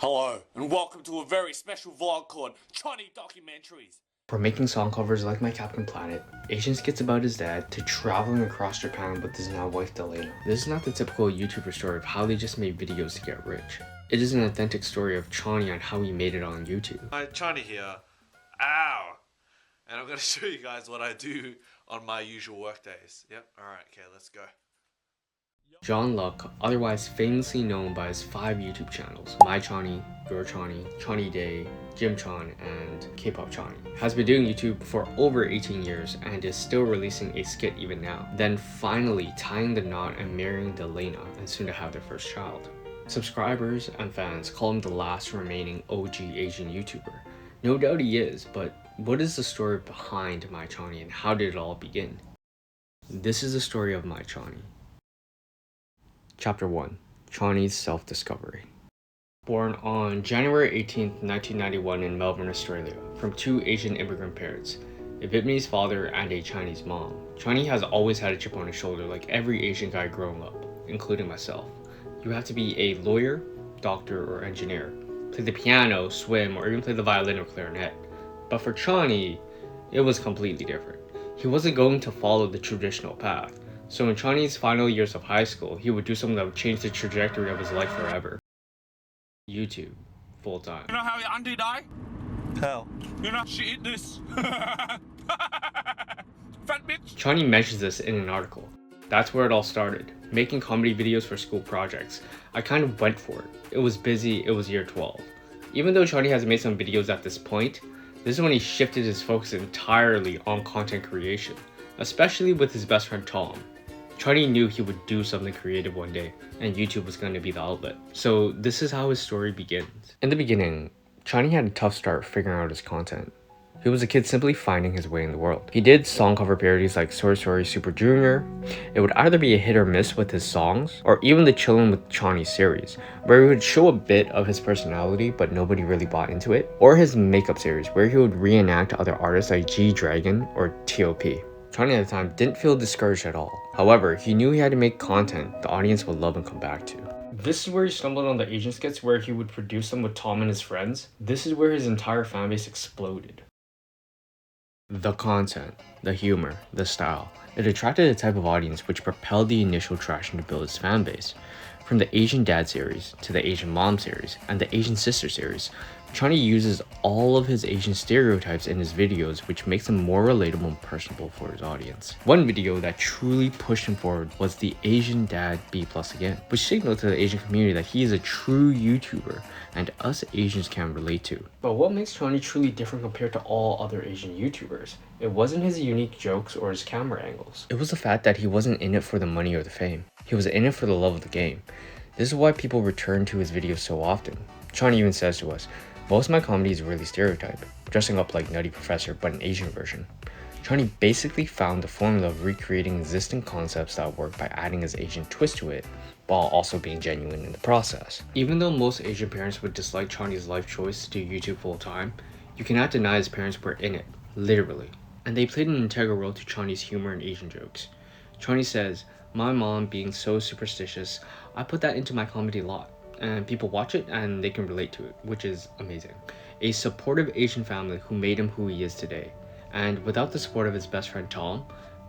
Hello, and welcome to a very special vlog called Chonny Documentaries. From making song covers like My Captain Planet, Asian skits about his dad, to traveling across Japan with his now wife Delena. This is not the typical YouTuber story of how they just made videos to get rich. It is an authentic story of Chonny on how he made it on YouTube. Hi, Chonny here. Ow! And I'm going to show you guys what I do on my usual work days. Yep, alright, okay, let's go. John Luck, otherwise famously known by his 5 YouTube channels, My Chonny, Your Chonny, Chonny Day, Jim Chon, and K-Pop Chonny, has been doing YouTube for over 18 years and is still releasing a skit even now, then finally tying the knot and marrying Delena and soon to have their first child. Subscribers and fans call him the last remaining OG Asian YouTuber. No doubt he is, but what is the story behind My Chonny and how did it all begin? This is the story of My Chonny. Chapter 1. Chonny's Self-Discovery. Born on January 18, 1991 in Melbourne, Australia, from 2 Asian immigrant parents, a Vietnamese father and a Chinese mom, Chonny has always had a chip on his shoulder like every Asian guy growing up, including myself. You have to be a lawyer, doctor, or engineer, play the piano, swim, or even play the violin or clarinet. But for Chonny, it was completely different. He wasn't going to follow the traditional path. So in Chonny's final years of high school, he would do something that would change the trajectory of his life forever. YouTube, full time. You know how your auntie died? Hell. You know, she eat this. Fat bitch. Chonny mentions this in an article. That's where it all started, making comedy videos for school projects. I kind of went for it. It was busy, it was year 12. Even though Chonny has made some videos at this point, this is when he shifted his focus entirely on content creation, especially with his best friend Tom. Chonny knew he would do something creative one day, and YouTube was going to be the outlet. So this is how his story begins. In the beginning, Chonny had a tough start figuring out his content. He was a kid simply finding his way in the world. He did song cover parodies like Story Story Super Junior. It would either be a hit or miss with his songs, or even the Chillin' with Chonny series, where he would show a bit of his personality but nobody really bought into it, or his makeup series, where he would reenact other artists like G-Dragon or T.O.P. Chonny at the time didn't feel discouraged at all. However, he knew he had to make content the audience would love and come back to. This is where he stumbled on the Asian skits where he would produce them with Tom and his friends. This is where his entire fanbase exploded. The content, the humor, the style. It attracted a type of audience which propelled the initial traction to build his fanbase. From the Asian Dad series, to the Asian Mom series, and the Asian Sister series, Chonny uses all of his Asian stereotypes in his videos, which makes them more relatable and personable for his audience. One video that truly pushed him forward was the Asian Dad B+ again, which signaled to the Asian community that he is a true YouTuber and us Asians can relate to. But what makes Chonny truly different compared to all other Asian YouTubers? It wasn't his unique jokes or his camera angles. It was the fact that he wasn't in it for the money or the fame. He was in it for the love of the game. This is why people return to his videos so often. Chonny even says to us, "Most of my comedy is really stereotyped, dressing up like Nutty Professor but an Asian version." Chonny basically found the formula of recreating existing concepts that work by adding his Asian twist to it, while also being genuine in the process. Even though most Asian parents would dislike Chonny's life choice to do YouTube full time, you cannot deny his parents were in it, literally. And they played an integral role to Chonny's humor and Asian jokes. Chonny says, "My mom being so superstitious, I put that into my comedy a lot. And people watch it and they can relate to it, which is amazing." A supportive Asian family who made him who he is today. And without the support of his best friend Tom,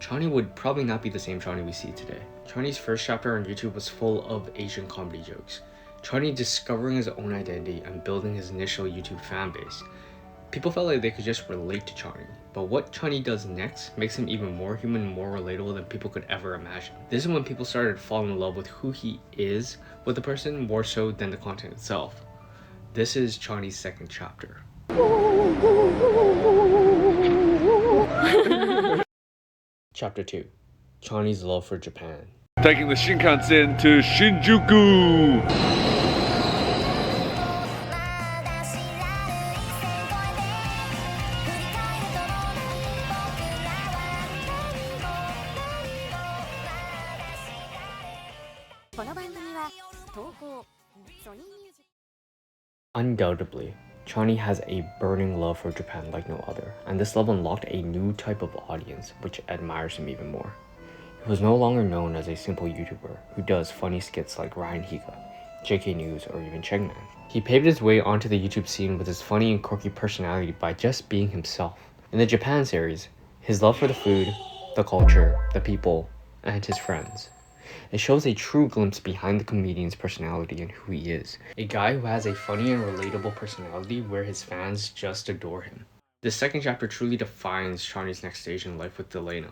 Chonny would probably not be the same Chonny we see today. Chonny's first chapter on YouTube was full of Asian comedy jokes. Chonny discovering his own identity and building his initial YouTube fan base. People felt like they could just relate to Chonny, but what Chonny does next makes him even more human and more relatable than people could ever imagine. This is when people started falling in love with who he is with the person more so than the content itself. This is Chonny's second chapter. Chapter 2. Chonny's love for Japan. Taking the Shinkansen to Shinjuku. Undoubtedly, Chonny has a burning love for Japan like no other, and this love unlocked a new type of audience which admires him even more. He was no longer known as a simple YouTuber who does funny skits like Ryan Higa. JK News, or even Chengman. He paved his way onto the YouTube scene with his funny and quirky personality by just being himself. In the Japan series, his love for the food, the culture, the people, and his friends. It shows a true glimpse behind the comedian's personality and who he is. A guy who has a funny and relatable personality where his fans just adore him. This second chapter truly defines Chonny's next stage in life with Delena.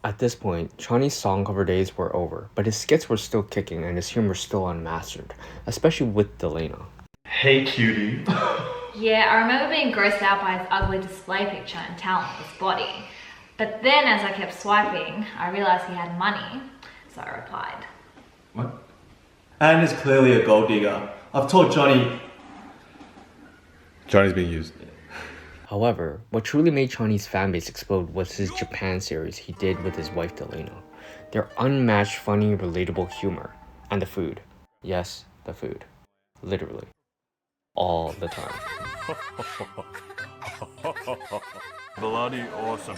At this point, Chonny's song cover days were over, but his skits were still kicking and his humor still unmastered, especially with Delena. Hey cutie. Yeah, I remember being grossed out by his ugly display picture and talent with his body. But then as I kept swiping, I realized he had money, so I replied. What? Anne is clearly a gold digger. I've told Johnny. Johnny's being used. However, what truly made Chonny's fanbase explode was his Japan series he did with his wife Delena. Their unmatched, funny, relatable humor. And the food. Yes, the food. Literally. All the time. Bloody awesome.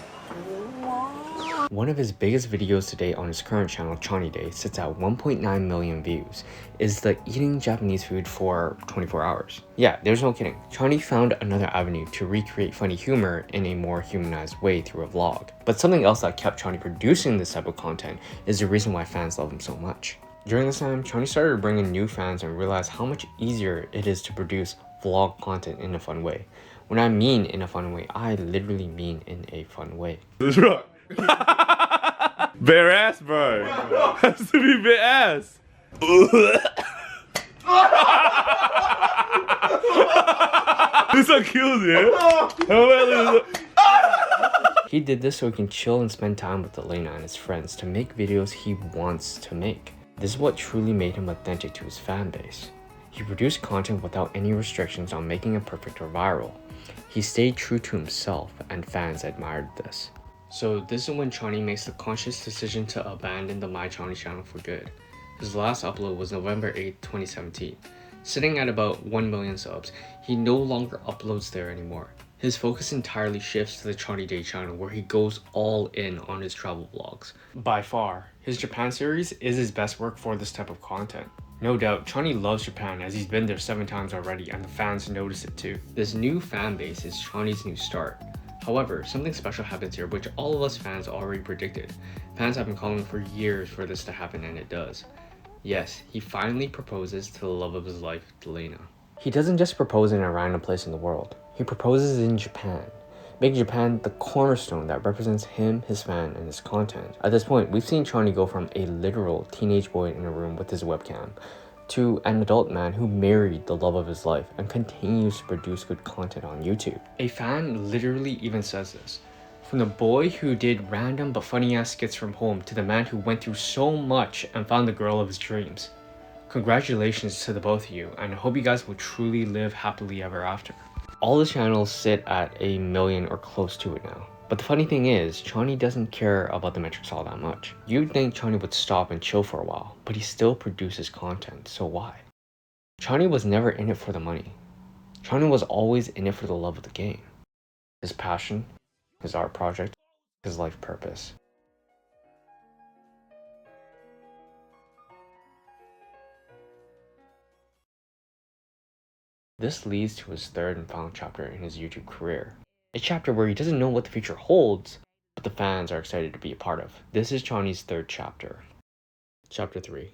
One of his biggest videos to date on his current channel, Chonny Day, sits at 1.9 million views, is the eating Japanese food for 24 hours. Yeah, there's no kidding. Chonny found another avenue to recreate funny humor in a more humanized way through a vlog. But something else that kept Chonny producing this type of content is the reason why fans love him so much. During this time, Chonny started to bring in new fans and realized how much easier it is to produce vlog content in a fun way. When I mean in a fun way, I literally mean in a fun way. That's right. Bare ass, bro. Has to be bare ass. This one kills you. He did this so he can chill and spend time with Elena and his friends to make videos he wants to make. This is what truly made him authentic to his fan base. He produced content without any restrictions on making it perfect or viral. He stayed true to himself, and fans admired this. So this is when Chonny makes the conscious decision to abandon the My Chonny channel for good. His last upload was November 8, 2017. Sitting at about 1 million subs, he no longer uploads there anymore. His focus entirely shifts to the Chonny Day channel where he goes all in on his travel vlogs. By far, his Japan series is his best work for this type of content. No doubt, Chonny loves Japan as he's been there 7 times already and the fans notice it too. This new fan base is Chonny's new start. However, something special happens here which all of us fans already predicted. Fans have been calling for years for this to happen and it does. Yes, he finally proposes to the love of his life, Delena. He doesn't just propose in a random place in the world. He proposes in Japan, making Japan the cornerstone that represents him, his fan, and his content. At this point, we've seen Chonny go from a literal teenage boy in a room with his webcam to an adult man who married the love of his life and continues to produce good content on YouTube. A fan literally even says this. From the boy who did random but funny ass skits from home to the man who went through so much and found the girl of his dreams. Congratulations to the both of you, and I hope you guys will truly live happily ever after. All the channels sit at 1 million or close to it now. But the funny thing is, Chonny doesn't care about the metrics all that much. You'd think Chonny would stop and chill for a while, but he still produces content, so why? Chonny was never in it for the money. Chonny was always in it for the love of the game. His passion, his art project, his life purpose. This leads to his third and final chapter in his YouTube career. A chapter where he doesn't know what the future holds, but the fans are excited to be a part of. This is Chonny's third chapter. Chapter 3.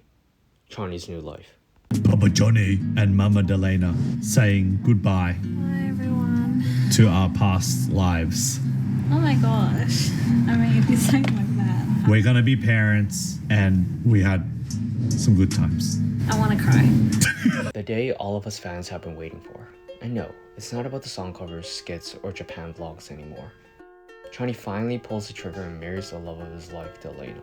Chonny's new life. Papa Johnny and Mama Delena saying goodbye Hi everyone. to our past lives. Oh my gosh. I mean, if you say it like that, We're gonna be parents and we had some good times. I want to cry. The day all of us fans have been waiting for. And no, it's not about the song covers, skits, or Japan vlogs anymore. Chonny finally pulls the trigger and marries the love of his life, Delena.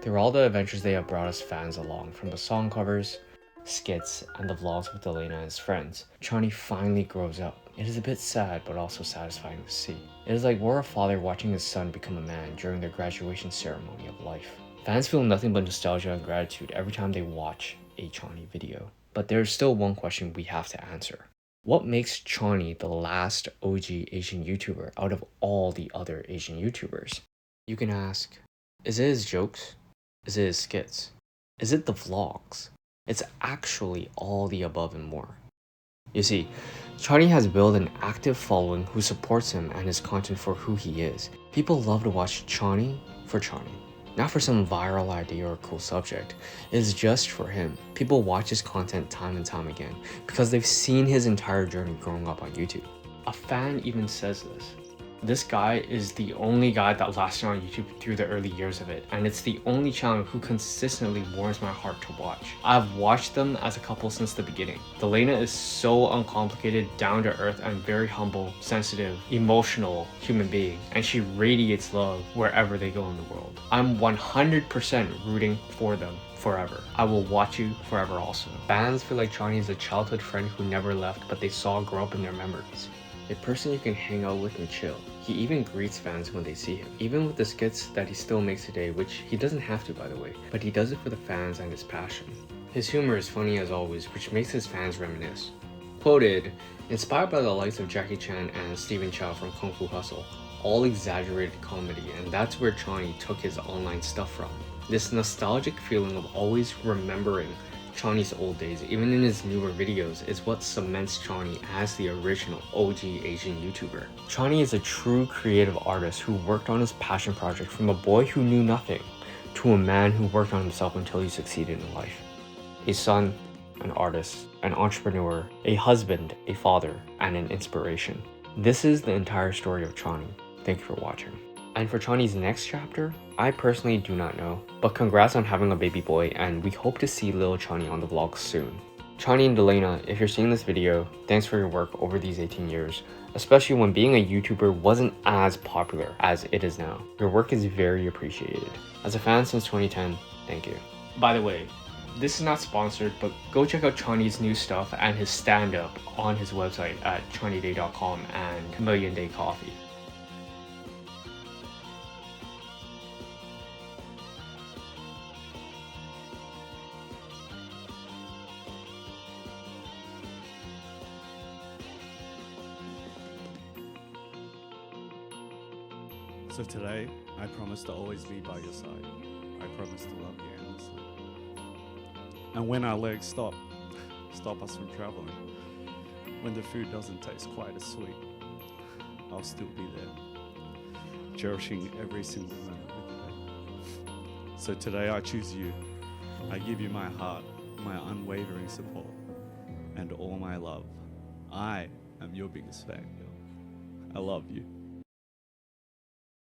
Through all the adventures they have brought us fans along, from the song covers, skits, and the vlogs with Delena and his friends, Chonny finally grows up. It is a bit sad, but also satisfying to see. It is like we're a father watching his son become a man during their graduation ceremony of life. Fans feel nothing but nostalgia and gratitude every time they watch a Chonny video. But there's still one question we have to answer. What makes Chonny the last OG Asian YouTuber out of all the other Asian YouTubers? You can ask, is it his jokes? Is it his skits? Is it the vlogs? It's actually all the above and more. You see, Chonny has built an active following who supports him and his content for who he is. People love to watch Chonny for Chonny, not for some viral idea or cool subject. It's just for him. People watch his content time and time again because they've seen his entire journey growing up on YouTube. A fan even says this. This guy is the only guy that lasted on YouTube through the early years of it, and it's the only channel who consistently warms my heart to watch. I've watched them as a couple since the beginning. Delana is so uncomplicated, down to earth, and very humble, sensitive, emotional human being, and she radiates love wherever they go in the world. I'm 100% rooting for them forever. I will watch you forever also. Fans feel like Chonny is a childhood friend who never left, but they saw grow up in their memories. A person you can hang out with and chill. He even greets fans when they see him, even with the skits that he still makes today, which he doesn't have to, by the way, but he does it for the fans and his passion. His humor is funny as always, which makes his fans reminisce. Quoted, inspired by the likes of Jackie Chan and Stephen Chow from Kung Fu Hustle, all exaggerated comedy, and that's where Chonny took his online stuff from. This nostalgic feeling of always remembering Chonny's old days, even in his newer videos, is what cements Chonny as the original OG Asian YouTuber. Chonny is a true creative artist who worked on his passion project from a boy who knew nothing to a man who worked on himself until he succeeded in life. A son, an artist, an entrepreneur, a husband, a father, and an inspiration. This is the entire story of Chonny. Thank you for watching. And for Chonny's next chapter, I personally do not know, but congrats on having a baby boy, and we hope to see little Chonny on the vlog soon. Chonny and Delana, if you're seeing this video, thanks for your work over these 18 years, especially when being a YouTuber wasn't as popular as it is now. Your work is very appreciated. As a fan since 2010, thank you. By the way, this is not sponsored, but go check out Chonny's new stuff and his stand-up on his website at chonnyday.com and Million Day Coffee. So today, I promise to always be by your side. I promise to love you endlessly. And when our legs stop us from traveling, when the food doesn't taste quite as sweet, I'll still be there, cherishing every single moment with you. So today I choose you. I give you my heart, my unwavering support, and all my love. I am your biggest fan, girl. I love you.